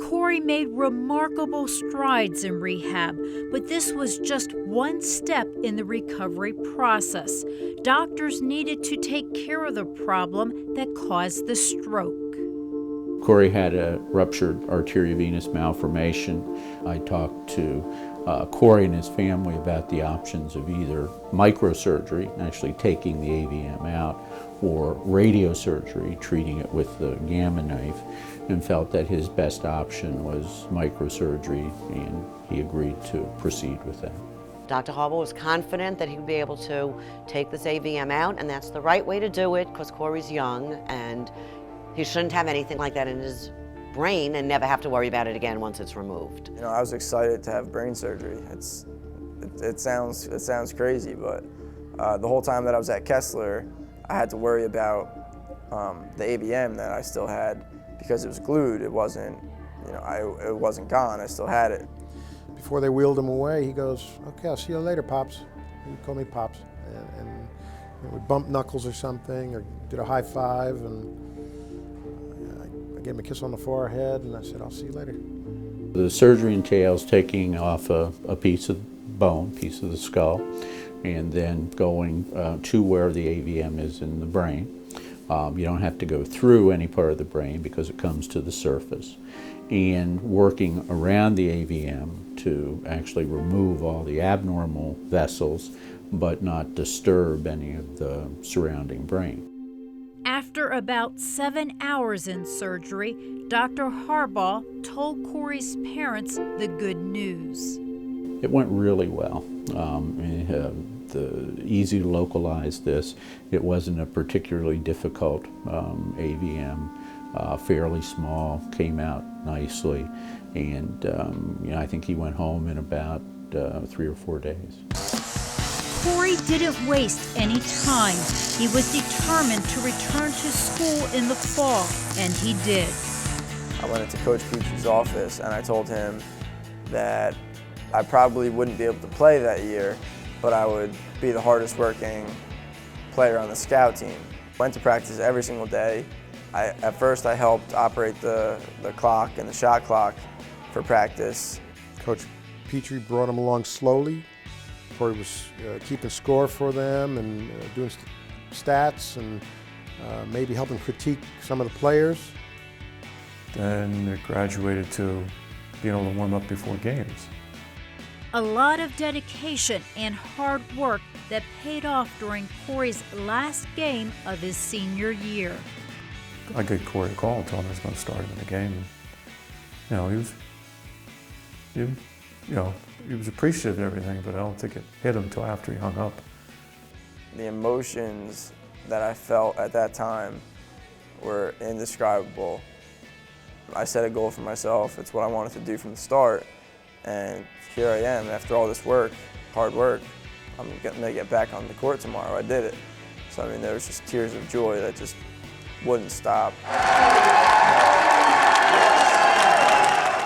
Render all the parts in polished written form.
Cory made remarkable strides in rehab, but this was just one step in the recovery process. Doctors needed to take care of the problem that caused the stroke. Cory had a ruptured arteriovenous malformation. I talked to Cory and his family about the options of either microsurgery, actually taking the AVM out, or radiosurgery, treating it with the gamma knife, and felt that his best option was microsurgery, and he agreed to proceed with that. Dr. Harbaugh was confident that he would be able to take this AVM out, and that's the right way to do it because Cory's young and he shouldn't have anything like that in his brain and never have to worry about it again once it's removed. You know, I was excited to have brain surgery. It sounds crazy, but the whole time that I was at Kessler, I had to worry about the AVM that I still had because it was glued. It wasn't, you know, it wasn't gone. I still had it. Before they wheeled him away, he goes, "Okay, I'll see you later, Pops." He would call me Pops, and you know, we bumped knuckles or something, or did a high five, and I gave him a kiss on the forehead, and I said, "I'll see you later." The surgery entails taking off a piece of bone, piece of the skull, and then going to where the AVM is in the brain. You don't have to go through any part of the brain because it comes to the surface. And working around the AVM to actually remove all the abnormal vessels, but not disturb any of the surrounding brain. After about 7 hours in surgery, Dr. Harbaugh told Cory's parents the good news. It went really well. Easy to localize this. It wasn't a particularly difficult AVM. Fairly small, came out nicely, and you know, I think he went home in about 3 or 4 days. Cory didn't waste any time. He was determined to return to school in the fall, and he did. I went into Coach Petrie's office and I told him that I probably wouldn't be able to play that year, but I would be the hardest working player on the scout team. Went to practice every single day. At first I helped operate the clock and the shot clock for practice. Coach Petrie brought him along slowly. Cory was keeping score for them and doing stats and maybe helping critique some of the players. Then it graduated to being able to warm up before games. A lot of dedication and hard work that paid off during Cory's last game of his senior year. I gave Cory a call and told him I was going to start him in the game. And, you know, he was appreciative of everything, but I don't think it hit him until after he hung up. The emotions that I felt at that time were indescribable. I set a goal for myself. It's what I wanted to do from the start. And here I am, after all this work, hard work, I'm going to get back on the court tomorrow. I did it. So, I mean, there was just tears of joy that just wouldn't stop.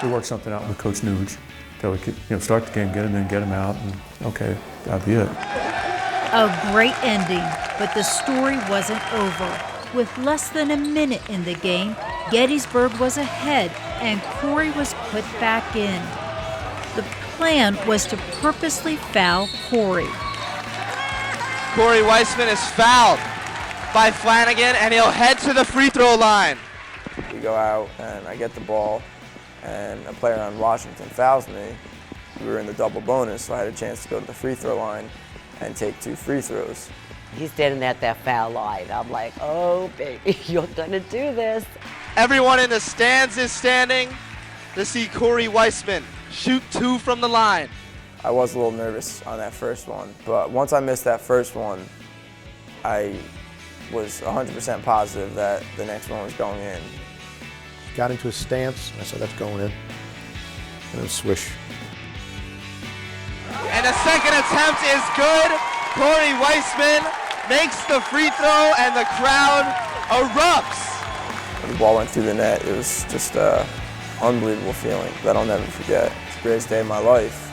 We worked something out with Coach Nuge that we could, you know, start the game, get him in, get him out, and okay, that'd be it. A great ending, but the story wasn't over. With less than a minute in the game, Gettysburg was ahead and Cory was put back in. The plan was to purposely foul Cory. Cory Weissman is fouled by Flanagan, and he'll head to the free throw line. We go out, and I get the ball, and a player on Washington fouls me. We were in the double bonus, so I had a chance to go to the free throw line and take 2 free throws. He's standing at that foul line. I'm like, oh, baby, you're gonna do this. Everyone in the stands is standing to see Cory Weissman shoot 2 from the line. I was a little nervous on that first one, but once I missed that first one, I was 100% positive that the next one was going in. Got into a stance, I said, "That's going in." And it was swish. And the second attempt is good. Cory Weissman makes the free throw, and the crowd erupts. When the ball went through the net, it was just an unbelievable feeling that I'll never forget. It's the greatest day of my life.